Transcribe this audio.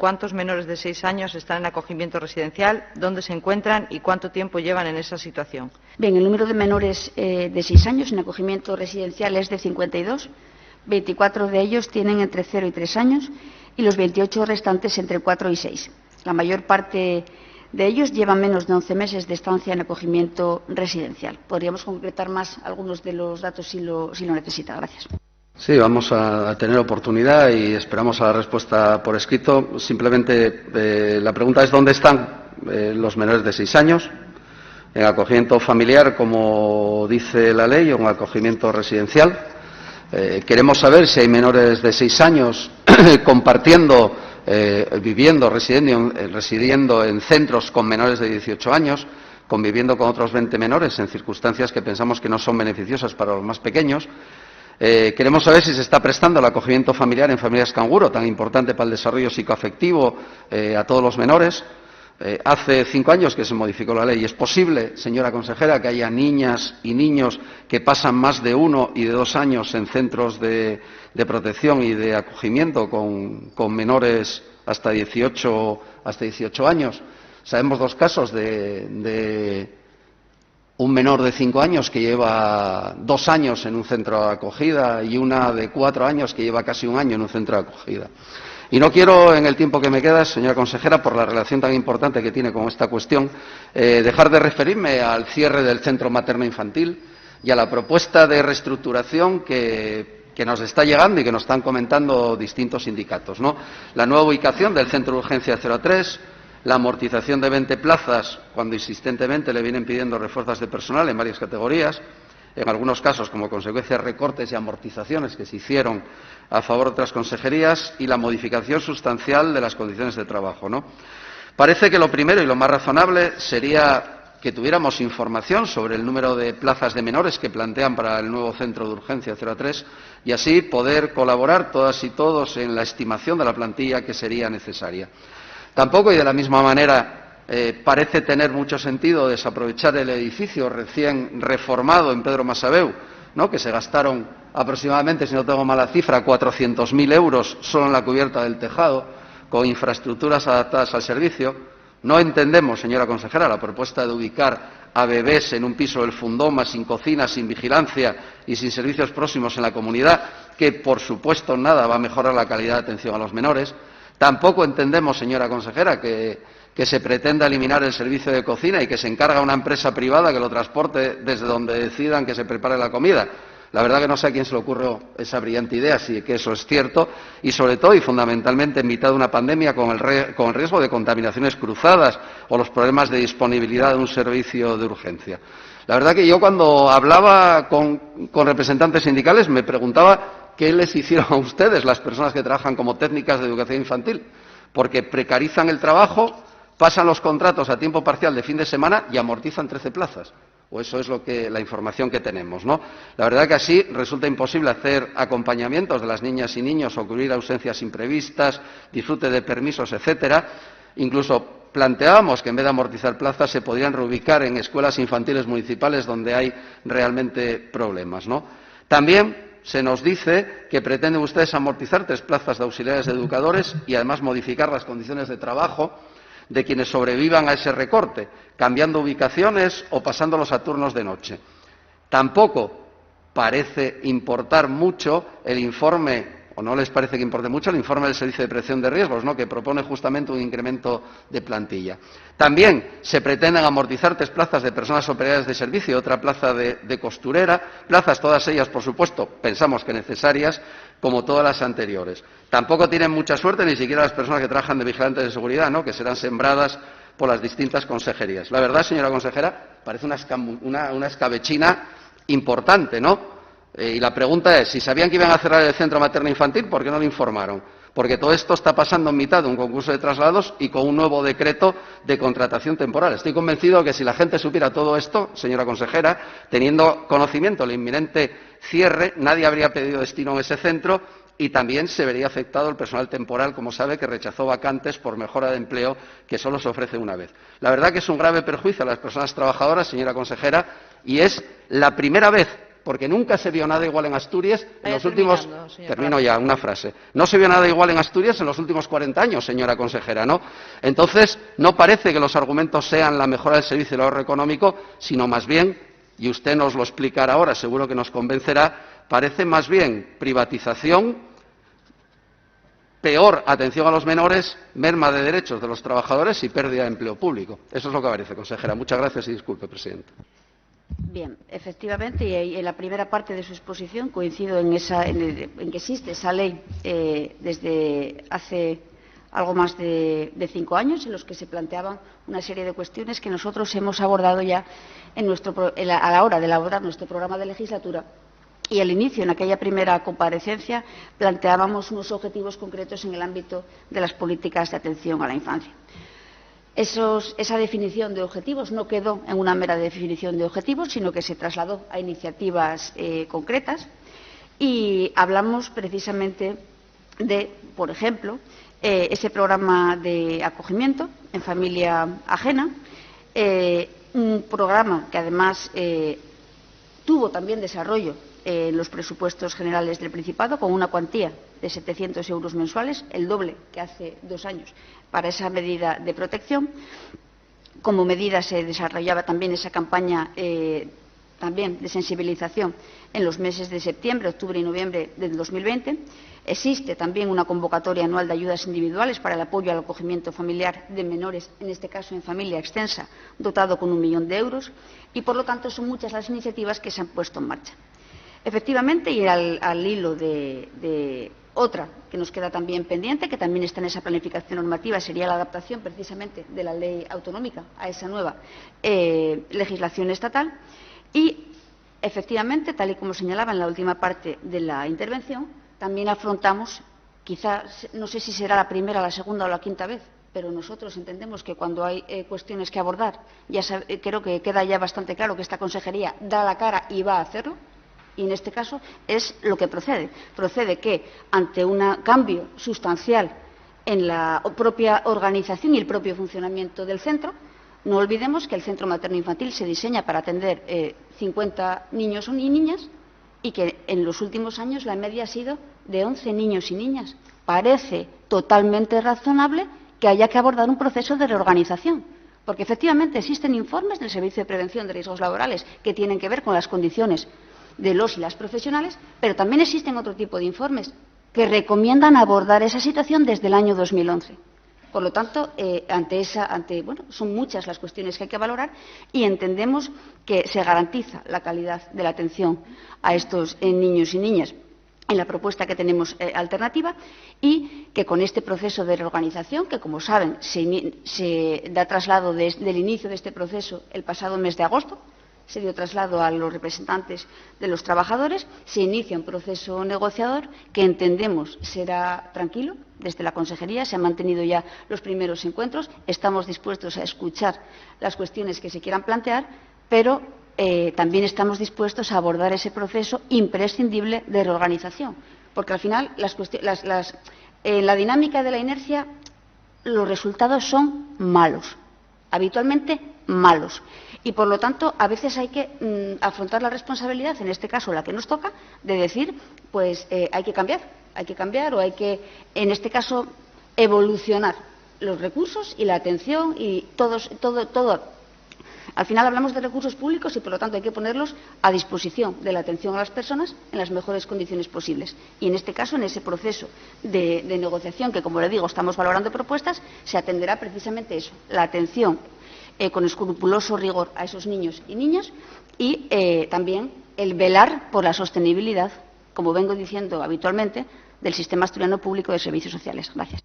¿Cuántos menores de 6 años están en acogimiento residencial? ¿Dónde se encuentran y cuánto tiempo llevan en esa situación? Bien, el número de menores de 6 años en acogimiento residencial es de 52. 24 de ellos tienen entre 0 y 3 años y los 28 restantes entre 4 y 6. La mayor parte de ellos llevan menos de 11 meses de estancia en acogimiento residencial. Podríamos concretar más algunos de los datos si lo necesita. Gracias. Sí, vamos a tener oportunidad y esperamos a la respuesta por escrito. Simplemente la pregunta es ¿dónde están los menores de 6 años? ¿En acogimiento familiar, como dice la ley, o en acogimiento residencial? Queremos saber si hay menores de 6 años compartiendo, viviendo, residiendo en centros con menores de 18 años, conviviendo con otros 20 menores en circunstancias que pensamos que no son beneficiosas para los más pequeños. Queremos saber si se está prestando el acogimiento familiar en familias canguro, tan importante para el desarrollo psicoafectivo a todos los menores. Hace 5 años que se modificó la ley. ¿Es posible, señora consejera, que haya niñas y niños que pasan más de 1 y de 2 años en centros de protección y de acogimiento con menores hasta 18 años? Sabemos 2 casos de un menor de 5 años que lleva 2 años en un centro de acogida y una de 4 años que lleva casi 1 año en un centro de acogida. Y no quiero, en el tiempo que me queda, señora consejera, por la relación tan importante que tiene con esta cuestión, dejar de referirme al cierre del centro materno-infantil y a la propuesta de reestructuración que nos está llegando y que nos están comentando distintos sindicatos, ¿no? La nueva ubicación del centro de urgencia 03, la amortización de 20 plazas, cuando insistentemente le vienen pidiendo refuerzos de personal en varias categorías, en algunos casos como consecuencia de recortes y amortizaciones que se hicieron a favor de otras consejerías, y la modificación sustancial de las condiciones de trabajo, ¿no? Parece que lo primero y lo más razonable sería que tuviéramos información sobre el número de plazas de menores que plantean para el nuevo centro de urgencia 03 y así poder colaborar todas y todos en la estimación de la plantilla que sería necesaria. Tampoco, y de la misma manera, parece tener mucho sentido desaprovechar el edificio recién reformado en Pedro Masaveu, ¿no?, que se gastaron aproximadamente, si no tengo mala cifra, 400.000 euros solo en la cubierta del tejado, con infraestructuras adaptadas al servicio. No entendemos, señora consejera, la propuesta de ubicar a bebés en un piso del Fundoma, sin cocina, sin vigilancia y sin servicios próximos en la comunidad, que, por supuesto, nada va a mejorar la calidad de atención a los menores. Tampoco entendemos, señora consejera, que se pretenda eliminar el servicio de cocina y que se encarga una empresa privada que lo transporte desde donde decidan que se prepare la comida. La verdad que no sé a quién se le ocurrió esa brillante idea, si que eso es cierto, y sobre todo y fundamentalmente en mitad de una pandemia con el riesgo de contaminaciones cruzadas o los problemas de disponibilidad de un servicio de urgencia. La verdad que yo cuando hablaba con representantes sindicales me preguntaba qué les hicieron a ustedes las personas que trabajan como técnicas de educación infantil, porque precarizan el trabajo, pasan los contratos a tiempo parcial de fin de semana y amortizan 13 plazas. O eso es la información que tenemos, ¿no? La verdad que así resulta imposible hacer acompañamientos de las niñas y niños o cubrir ausencias imprevistas, disfrute de permisos, etcétera. Incluso planteábamos que en vez de amortizar plazas se podrían reubicar en escuelas infantiles municipales donde hay realmente problemas, ¿no? También se nos dice que pretenden ustedes amortizar 3 plazas de auxiliares de educadores y además modificar las condiciones de trabajo de quienes sobrevivan a ese recorte, cambiando ubicaciones o pasándolos a turnos de noche. Tampoco parece importar mucho el informe, o no les parece que importe mucho el informe del Servicio de Prevención de Riesgos, ¿no?, que propone justamente un incremento de plantilla. También se pretenden amortizar 3 plazas de personas operarias de servicio y otra plaza de costurera, plazas todas ellas, por supuesto, pensamos que necesarias, como todas las anteriores. Tampoco tienen mucha suerte ni siquiera las personas que trabajan de vigilantes de seguridad, ¿no?, que serán sembradas por las distintas consejerías. La verdad, señora consejera, parece una escabechina importante, ¿no? Y la pregunta es, si sabían que iban a cerrar el centro materno-infantil, ¿por qué no lo informaron? Porque todo esto está pasando en mitad de un concurso de traslados y con un nuevo decreto de contratación temporal. Estoy convencido de que si la gente supiera todo esto, señora consejera, teniendo conocimiento del inminente cierre, nadie habría pedido destino en ese centro y también se vería afectado el personal temporal, como sabe, que rechazó vacantes por mejora de empleo que solo se ofrece una vez. La verdad que es un grave perjuicio a las personas trabajadoras, señora consejera, y es la primera vez porque nunca se vio nada igual en Asturias en los últimos... Termino Termino ya, una frase. No se vio nada igual en Asturias en los últimos 40 años, señora consejera, ¿no? Entonces, no parece que los argumentos sean la mejora del servicio y el ahorro económico, sino más bien, y usted nos lo explicará ahora, seguro que nos convencerá, parece más bien privatización, peor atención a los menores, merma de derechos de los trabajadores y pérdida de empleo público. Eso es lo que parece, consejera. Muchas gracias y disculpe, presidente. Bien, efectivamente, y en la primera parte de su exposición coincido en que existe esa ley desde hace algo más de 5 años, en los que se planteaban una serie de cuestiones que nosotros hemos abordado ya a la hora de elaborar nuestro programa de legislatura. Y al inicio, en aquella primera comparecencia, planteábamos unos objetivos concretos en el ámbito de las políticas de atención a la infancia. Esa definición de objetivos no quedó en una mera definición de objetivos, sino que se trasladó a iniciativas concretas y hablamos precisamente de, por ejemplo, ese programa de acogimiento en familia ajena, un programa que además tuvo también desarrollo en los presupuestos generales del Principado, con una cuantía de 700 euros mensuales, el doble que hace 2 años, para esa medida de protección. Como medida se desarrollaba también esa campaña también de sensibilización en los meses de septiembre, octubre y noviembre del 2020. Existe también una convocatoria anual de ayudas individuales para el apoyo al acogimiento familiar de menores, en este caso en familia extensa, dotado con 1 millón de euros, y por lo tanto son muchas las iniciativas que se han puesto en marcha. Efectivamente, y al hilo de otra que nos queda también pendiente, que también está en esa planificación normativa, sería la adaptación precisamente de la ley autonómica a esa nueva legislación estatal. Y, efectivamente, tal y como señalaba en la última parte de la intervención, también afrontamos, quizás, no sé si será la primera, la segunda o la quinta vez, pero nosotros entendemos que cuando hay cuestiones que abordar, creo que queda ya bastante claro que esta consejería da la cara y va a hacerlo. Y en este caso es lo que procede. Procede que, ante un cambio sustancial en la propia organización y el propio funcionamiento del centro, no olvidemos que el centro materno-infantil se diseña para atender 50 niños y niñas y que en los últimos años la media ha sido de 11 niños y niñas. Parece totalmente razonable que haya que abordar un proceso de reorganización, porque efectivamente existen informes del Servicio de Prevención de Riesgos Laborales que tienen que ver con las condiciones de los y las profesionales, pero también existen otro tipo de informes que recomiendan abordar esa situación desde el año 2011. Por lo tanto, son muchas las cuestiones que hay que valorar y entendemos que se garantiza la calidad de la atención a estos niños y niñas en la propuesta que tenemos alternativa, y que con este proceso de reorganización, que como saben se da traslado del inicio de este proceso el pasado mes de agosto, se dio traslado a los representantes de los trabajadores, se inicia un proceso negociador que entendemos será tranquilo. Desde la consejería se han mantenido ya los primeros encuentros, estamos dispuestos a escuchar las cuestiones que se quieran plantear, pero también estamos dispuestos a abordar ese proceso imprescindible de reorganización, porque al final en la dinámica de la inercia los resultados son malos, habitualmente malos. Y, por lo tanto, a veces hay que afrontar la responsabilidad, en este caso la que nos toca, de decir, pues hay que cambiar o hay que, en este caso, evolucionar los recursos y la atención y todo. Al final hablamos de recursos públicos y, por lo tanto, hay que ponerlos a disposición de la atención a las personas en las mejores condiciones posibles. Y, en este caso, en ese proceso de negociación, que, como le digo, estamos valorando propuestas, se atenderá precisamente eso, la atención con escrupuloso rigor a esos niños y niñas y también el velar por la sostenibilidad, como vengo diciendo habitualmente, del sistema asturiano público de servicios sociales. Gracias.